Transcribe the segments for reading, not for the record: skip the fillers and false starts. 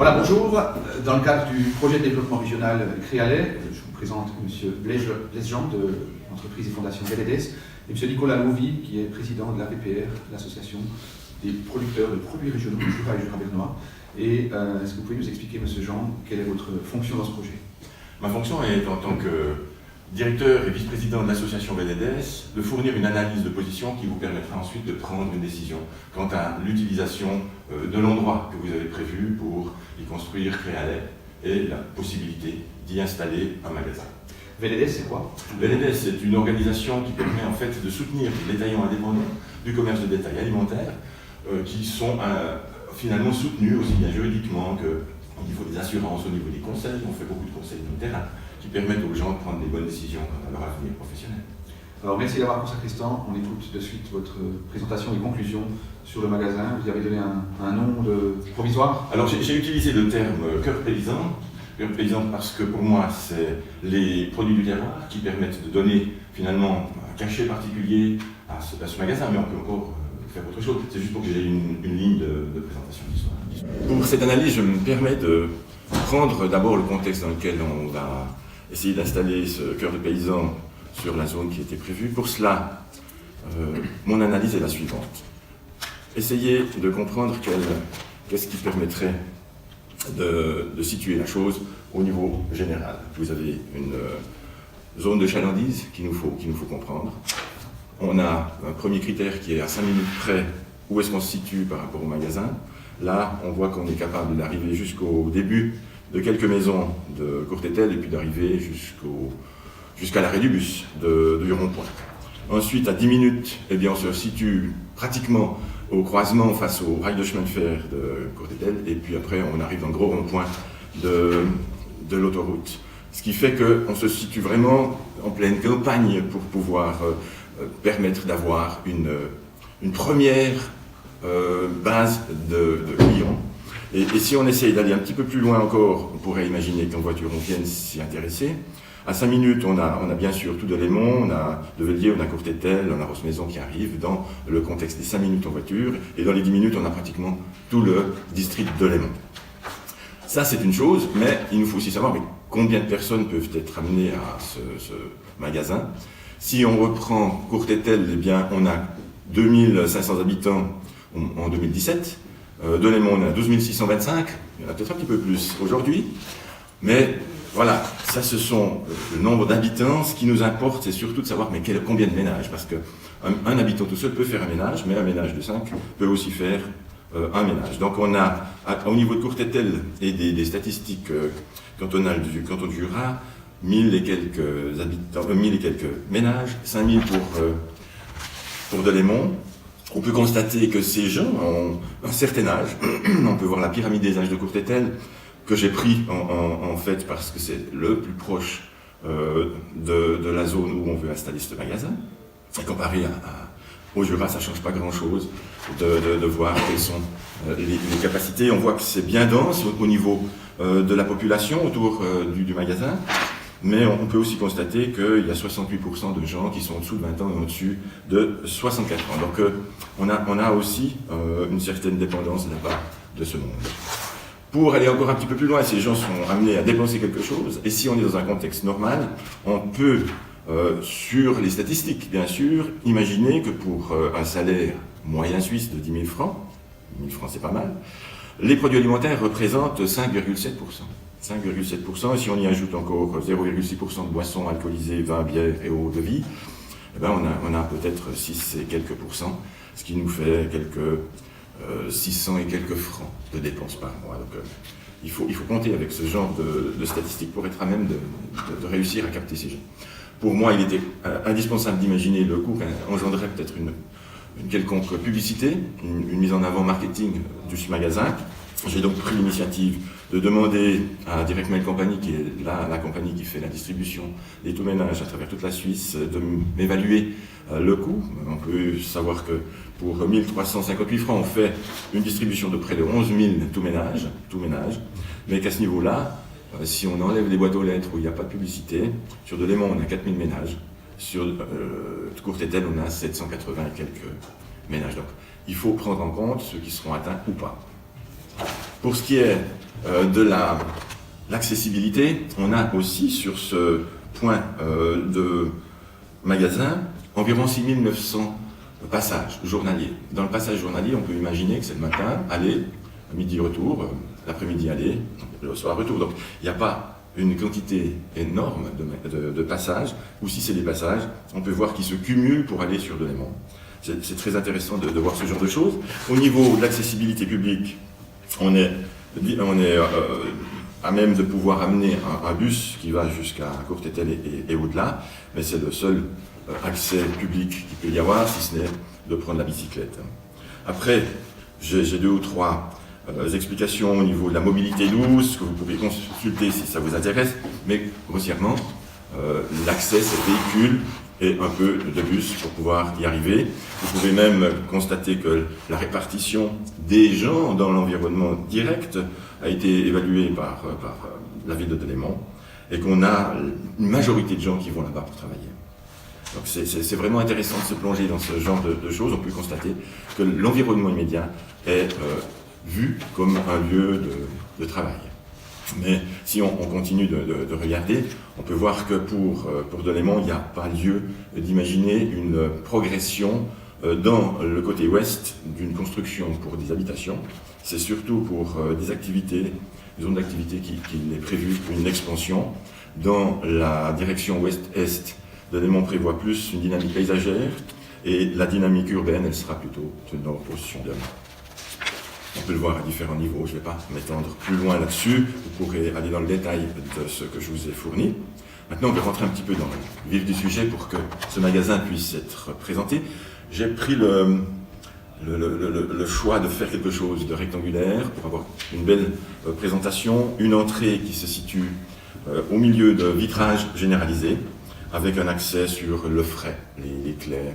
Voilà, bonjour. Dans le cadre du projet de développement régional Créalet, je vous présente M. Blaise Jean de l'entreprise et fondation VLDS et M. Nicolas Louvi, qui est président de l'APPR, l'association des producteurs de produits régionaux du Jura et Jura-Bernois. Et est-ce que vous pouvez nous expliquer, M. Jean, quelle est votre fonction dans ce projet? Ma fonction est, en tant que directeur et vice-président de l'association VLDS, de fournir une analyse de position qui vous permettra ensuite de prendre une décision quant à l'utilisation de l'endroit que vous avez prévu pour y construire Créalet et la possibilité d'y installer un magasin. VLDS, c'est quoi? VLDS, c'est une organisation qui permet en fait de soutenir les détaillants indépendants du commerce de détail alimentaire qui sont finalement soutenus aussi bien juridiquement qu'au niveau des assurances, au niveau des conseils. On fait beaucoup de conseils de terrain qui permettent aux gens de prendre des bonnes décisions quant à leur avenir professionnel. Alors merci d'avoir consacré ce temps. On écoute de suite votre présentation et conclusion sur le magasin. Vous avez donné un nom provisoire. Alors j'ai utilisé le terme cœur paysan. Cœur paysan parce que pour moi c'est les produits du terroir qui permettent de donner finalement un cachet particulier à ce magasin, mais on peut encore faire autre chose. C'est juste pour que j'ai une ligne de présentation d'histoire. Pour cette analyse, je me permets de prendre d'abord le contexte dans lequel on va essayer d'installer ce cœur de paysan sur la zone qui était prévue. Pour cela, mon analyse est la suivante. Essayer de comprendre qu'est-ce qui permettrait de situer la chose au niveau général. Vous avez une zone de chalandise qu'il nous faut comprendre. On a un premier critère qui est à 5 minutes près où est-ce qu'on se situe par rapport au magasin. Là, on voit qu'on est capable d'arriver jusqu'au début de quelques maisons de Courtétel et puis d'arriver jusqu'à l'arrêt du bus du rond-point. Ensuite, à 10 minutes, eh bien, on se situe pratiquement au croisement face au rail de chemin de fer de Courtétel et puis après, on arrive dans le gros rond-point de l'autoroute. Ce qui fait qu'on se situe vraiment en pleine campagne pour pouvoir permettre d'avoir une première base de clients. Et si on essaye d'aller un petit peu plus loin encore, on pourrait imaginer qu'en voiture on vienne s'y intéresser. À 5 minutes, on a bien sûr tout de Lémont, on a de Vellier, on a Courtétel, on a Rosse-Maison qui arrive dans le contexte des 5 minutes en voiture. Et dans les 10 minutes, on a pratiquement tout le district de Lémont. Ça, c'est une chose, mais il nous faut aussi savoir combien de personnes peuvent être amenées à ce magasin. Si on reprend Courtétel, eh bien, on a 2500 habitants en 2017. De Lémont, on a 12 625, il y en a peut-être un petit peu plus aujourd'hui, mais voilà, ça ce sont le nombre d'habitants. Ce qui nous importe, c'est surtout de savoir combien de ménages, parce qu'un habitant tout seul peut faire un ménage, mais un ménage de 5 peut aussi faire un ménage. Donc on a, au niveau de Courtétel et des statistiques cantonales du canton du Jura, 1000 et quelques habitants, 1000 et quelques ménages, 5000 pour de Lémont. On peut constater que ces gens ont un certain âge. On peut voir la pyramide des âges de Courtétel, que j'ai pris en fait parce que c'est le plus proche de la zone où on veut installer ce magasin. Et comparé au Jura, ça ne change pas grand-chose de voir quelles sont les capacités. On voit que c'est bien dense au niveau de la population autour du magasin. Mais on peut aussi constater qu'il y a 68% de gens qui sont en dessous de 20 ans et au-dessus de 64 ans. Donc on a aussi une certaine dépendance de la part de ce monde. Pour aller encore un petit peu plus loin, ces gens sont amenés à dépenser quelque chose. Et si on est dans un contexte normal, on peut, sur les statistiques bien sûr, imaginer que pour un salaire moyen suisse de 10 000 francs, 10 000 francs c'est pas mal, les produits alimentaires représentent 5,7%. 5,7%, et si on y ajoute encore 0,6% de boissons alcoolisées, vin, bière et eau de vie, eh ben on a peut-être 6 et quelques pourcents, ce qui nous fait quelques 600 et quelques francs de dépenses par mois. Donc il faut compter avec ce genre de statistiques pour être à même de réussir à capter ces gens. Pour moi, il était indispensable d'imaginer le coût qu'engendrait peut-être une quelconque publicité, une mise en avant marketing du magasin. J'ai donc pris l'initiative de demander à Direct Mail Company, qui est la compagnie qui fait la distribution des tout ménages à travers toute la Suisse, de m'évaluer le coût. On peut savoir que pour 1358 francs, on fait une distribution de près de 11 000 tout ménages, mais qu'à ce niveau-là, si on enlève les boîtes aux lettres où il n'y a pas de publicité, sur de Lémont, on a 4000 ménages, sur Courtétel, on a 780 et quelques ménages. Donc, il faut prendre en compte ceux qui seront atteints ou pas. Pour ce qui est de l'accessibilité, on a aussi sur ce point de magasin environ 6900 passages journaliers. Dans le passage journalier, on peut imaginer que c'est le matin, aller, midi retour, l'après-midi aller, le soir retour. Donc il n'y a pas une quantité énorme de passages, ou si c'est des passages, on peut voir qu'ils se cumulent pour aller sur Delémont. C'est très intéressant de voir ce genre de choses. Au niveau de l'accessibilité publique, on est à même de pouvoir amener un bus qui va jusqu'à Courtétel et au-delà, mais c'est le seul accès public qu'il peut y avoir, si ce n'est de prendre la bicyclette. Après, j'ai 2 ou 3 explications au niveau de la mobilité douce, que vous pouvez consulter si ça vous intéresse, mais grossièrement, l'accès, c'est véhicule et un peu de bus pour pouvoir y arriver. Vous pouvez même constater que la répartition des gens dans l'environnement direct a été évaluée par la ville de Delémont et qu'on a une majorité de gens qui vont là-bas pour travailler. Donc c'est vraiment intéressant de se plonger dans ce genre de choses. On peut constater que l'environnement immédiat est vu comme un lieu de travail. Mais si on continue de regarder, on peut voir que pour Delémont, il n'y a pas lieu d'imaginer une progression dans le côté ouest d'une construction pour des habitations. C'est surtout pour des activités, des zones d'activité qu'il est prévu une expansion. Dans la direction ouest-est, Delémont prévoit plus une dynamique paysagère et la dynamique urbaine, elle sera plutôt de nord au sud. On peut le voir à différents niveaux, je ne vais pas m'étendre plus loin là-dessus, vous pourrez aller dans le détail de ce que je vous ai fourni. Maintenant, on va rentrer un petit peu dans le vif du sujet pour que ce magasin puisse être présenté. J'ai pris le choix de faire quelque chose de rectangulaire pour avoir une belle présentation, une entrée qui se situe au milieu de vitrage généralisé, avec un accès sur le frais, les clés,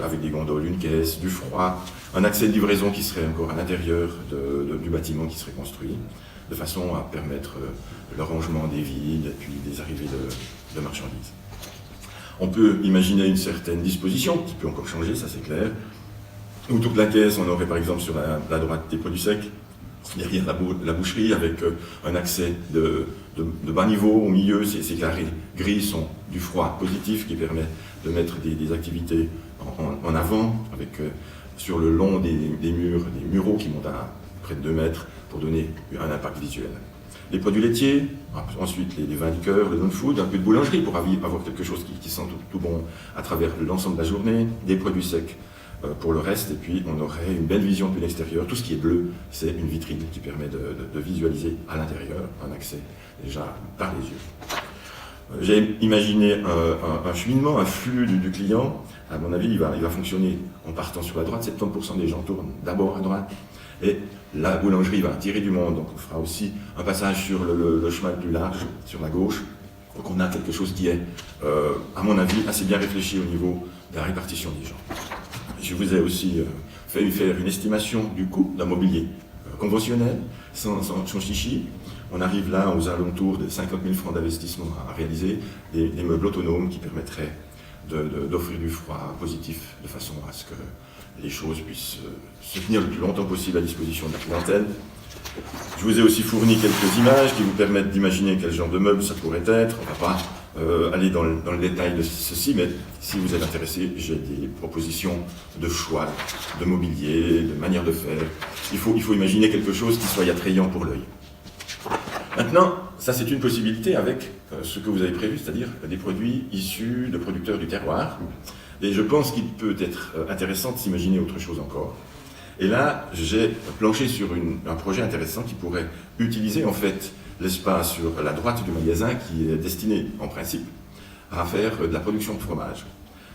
avec des gondoles, une caisse, du froid, un accès de livraison qui serait encore à l'intérieur du bâtiment qui serait construit, de façon à permettre le rangement des vides et puis des arrivées de marchandises. On peut imaginer une certaine disposition, qui peut encore changer, ça c'est clair. Autour de la caisse, on aurait par exemple sur la droite des produits secs, derrière la boucherie, avec un accès de bas niveau. Au milieu, ces carrés gris sont du froid positif qui permet de mettre des activités en avant, avec sur le long des murs, des muraux qui montent à près de 2 mètres pour donner un impact visuel. Les produits laitiers, ensuite les vins liqueurs, le non-food, un peu de boulangerie pour avoir quelque chose qui sent tout bon à travers l'ensemble de la journée, des produits secs pour le reste, et puis on aurait une belle vision depuis l'extérieur. Tout ce qui est bleu, c'est une vitrine qui permet de visualiser à l'intérieur, un accès déjà par les yeux. J'ai imaginé un cheminement, un flux du client. À mon avis, il va fonctionner en partant sur la droite. 70% des gens tournent d'abord à droite. Et la boulangerie va attirer du monde. Donc on fera aussi un passage sur le chemin le plus large, sur la gauche. Donc on a quelque chose qui est, à mon avis, assez bien réfléchi au niveau de la répartition des gens. Je vous ai aussi fait faire une estimation du coût d'un mobilier conventionnel, sans chichi. On arrive là aux alentours de 50 000 francs d'investissement à réaliser, des meubles autonomes qui permettraient d'offrir du froid positif de façon à ce que les choses puissent se tenir le plus longtemps possible à disposition de la clientèle. Je vous ai aussi fourni quelques images qui vous permettent d'imaginer quel genre de meuble ça pourrait être. On ne va pas aller dans le détail de ceci, mais si vous êtes intéressé, j'ai des propositions de choix, de mobilier, de manière de faire. Il faut imaginer quelque chose qui soit attrayant pour l'œil. Maintenant, ça c'est une possibilité avec ce que vous avez prévu, c'est-à-dire des produits issus de producteurs du terroir. Et je pense qu'il peut être intéressant de s'imaginer autre chose encore. Et là, j'ai planché sur un projet intéressant qui pourrait utiliser en fait l'espace sur la droite du magasin qui est destiné en principe à faire de la production de fromage.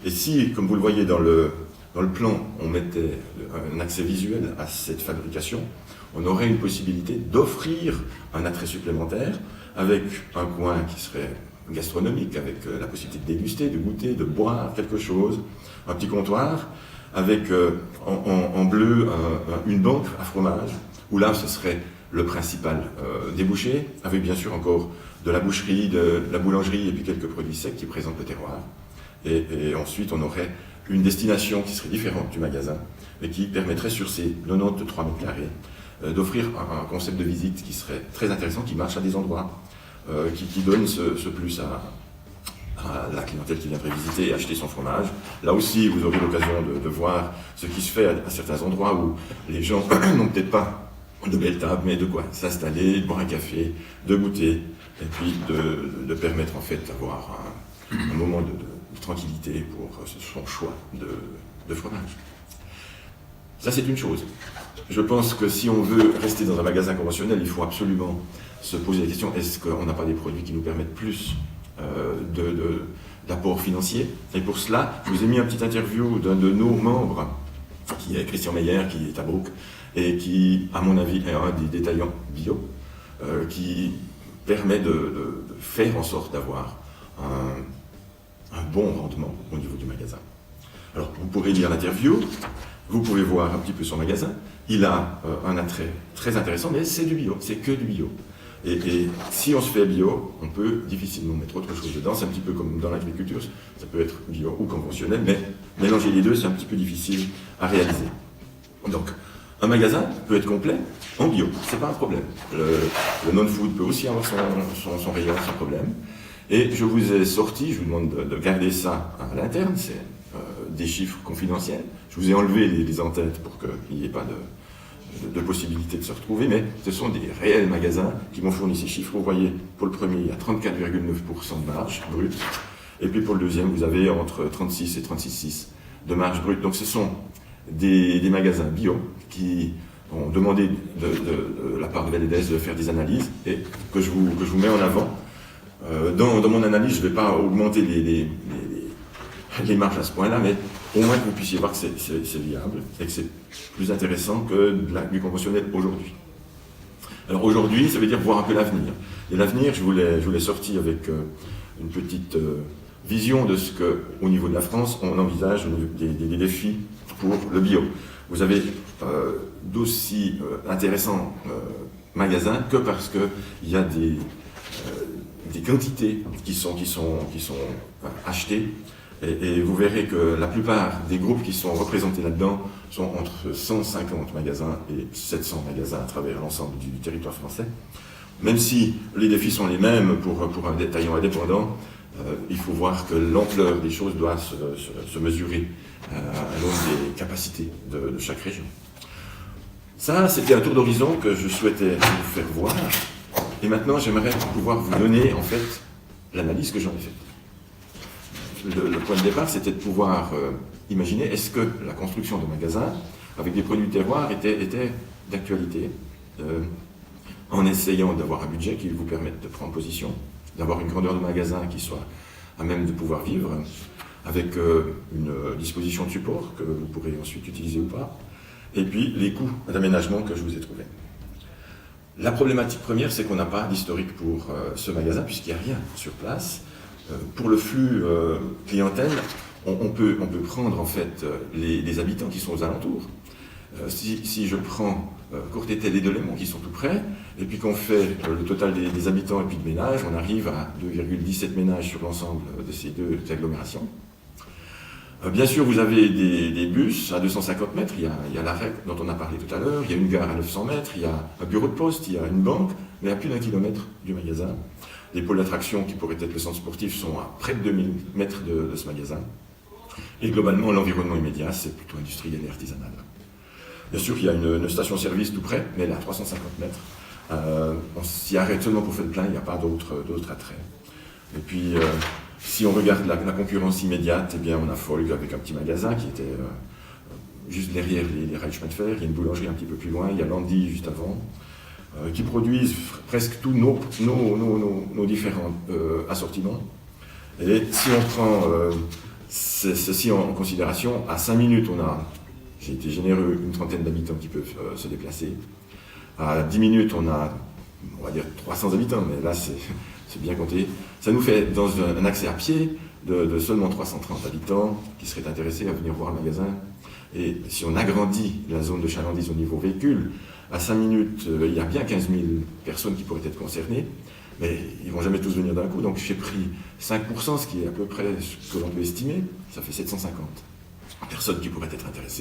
Et si, comme vous le voyez dans le plan, on mettait un accès visuel à cette fabrication, on aurait une possibilité d'offrir un attrait supplémentaire avec un coin qui serait gastronomique, avec la possibilité de déguster, de goûter, de boire quelque chose, un petit comptoir, avec en bleu une banque à fromage, où là ce serait le principal débouché, avec bien sûr encore de la boucherie, de la boulangerie et puis quelques produits secs qui présentent le terroir. Et ensuite on aurait une destination qui serait différente du magasin, mais qui permettrait sur ces 93 mètres carrés d'offrir un concept de visite qui serait très intéressant, qui marche à des endroits, qui donne ce plus à la clientèle qui viendrait visiter et acheter son fromage. Là aussi, vous aurez l'occasion de voir ce qui se fait à certains endroits où les gens n'ont peut-être pas de belles tables, mais de quoi s'installer, de boire un café, de goûter, et puis de permettre en fait d'avoir un moment de tranquillité pour son choix de fromage. Ça, c'est une chose. Je pense que si on veut rester dans un magasin conventionnel, il faut absolument se poser la question, est-ce qu'on n'a pas des produits qui nous permettent plus d'apport financier? Et pour cela, je vous ai mis une petite interview d'un de nos membres, qui est Christian Meyer, qui est à Brook, et qui, à mon avis, est un des détaillants bio, qui permet de faire en sorte d'avoir un bon rendement au niveau du magasin. Alors, vous pourrez lire l'interview, vous pouvez voir un petit peu son magasin. Il a un attrait très intéressant, mais c'est du bio, c'est que du bio. Et si on se fait bio, on peut difficilement mettre autre chose dedans. C'est un petit peu comme dans l'agriculture, ça peut être bio ou conventionnel, mais mélanger les deux, c'est un petit peu difficile à réaliser. Donc, un magasin peut être complet en bio, c'est pas un problème. Le non-food peut aussi avoir son rayon sans problème. Et je vous ai sorti, je vous demande de garder ça à l'interne, c'est des chiffres confidentiels. Je vous ai enlevé les en-têtes pour qu'il n'y ait pas de possibilité de se retrouver, mais ce sont des réels magasins qui m'ont fourni ces chiffres. Vous voyez, pour le premier, il y a 34,9% de marge brute, et puis pour le deuxième, vous avez entre 36 et 36,6% de marge brute. Donc ce sont des magasins bio qui ont demandé de la part de VDDS de faire des analyses et que je vous mets en avant. Dans mon analyse, je ne vais pas augmenter les marges à ce point-là, mais au moins que vous puissiez voir que c'est viable et que c'est plus intéressant que du conventionnel aujourd'hui. Alors aujourd'hui, ça veut dire voir un peu l'avenir. Et l'avenir, je vous l'ai sorti avec une petite vision de ce qu'au niveau de la France, on envisage des défis pour le bio. Vous avez d'aussi intéressants magasins que parce qu'il y a des quantités qui sont achetées. Et vous verrez que la plupart des groupes qui sont représentés là-dedans sont entre 150 magasins et 700 magasins à travers l'ensemble du territoire français. Même si les défis sont les mêmes pour un détaillant indépendant, il faut voir que l'ampleur des choses doit se mesurer à l'aune des capacités de chaque région. Ça, c'était un tour d'horizon que je souhaitais vous faire voir. Et maintenant, j'aimerais pouvoir vous donner en fait l'analyse que j'en ai faite. Le point de départ, c'était de pouvoir imaginer est-ce que la construction de magasins avec des produits de terroir était d'actualité, en essayant d'avoir un budget qui vous permette de prendre position, d'avoir une grandeur de magasin qui soit à même de pouvoir vivre, avec une disposition de support que vous pourrez ensuite utiliser ou pas, et puis les coûts d'aménagement que je vous ai trouvés. La problématique première, c'est qu'on n'a pas d'historique pour ce magasin, puisqu'il n'y a rien sur place. Pour le flux clientèle, on peut prendre en fait les habitants qui sont aux alentours. Si je prends Courtétel et Delémont qui sont tout près, et puis qu'on fait le total des habitants et puis de ménages, on arrive à 2,17 ménages sur l'ensemble de ces deux agglomérations. Bien sûr, vous avez des bus à 250 mètres, il y a l'arrêt dont on a parlé tout à l'heure, il y a une gare à 900 mètres, il y a un bureau de poste, il y a une banque, mais à plus d'1 kilomètre du magasin. Les pôles d'attraction qui pourraient être le centre sportif sont à près de 2000 mètres de ce magasin. Et globalement, l'environnement immédiat, c'est plutôt industriel et artisanal. Bien sûr, il y a une station-service tout près, mais elle est à 350 mètres. On s'y arrête seulement pour faire le plein, il n'y a pas d'autres attraits. Et puis, si on regarde la concurrence immédiate, eh bien, on a Folg avec un petit magasin qui était juste derrière les rails de chemin de fer. Il y a une boulangerie un petit peu plus loin, il y a Landy juste avant, qui produisent presque tous nos différents assortiments. Et si on prend ceci en considération, à 5 minutes, j'ai été généreux, une trentaine d'habitants qui peuvent se déplacer. À 10 minutes, on va dire 300 habitants, mais là, c'est bien compté. Ça nous fait, dans un accès à pied, de seulement 330 habitants qui seraient intéressés à venir voir le magasin. Et si on agrandit la zone de chalandise au niveau véhicule, à 5 minutes, il y a bien 15 000 personnes qui pourraient être concernées, mais ils ne vont jamais tous venir d'un coup. Donc j'ai pris 5%, ce qui est à peu près ce que l'on peut estimer, ça fait 750 personnes qui pourraient être intéressées.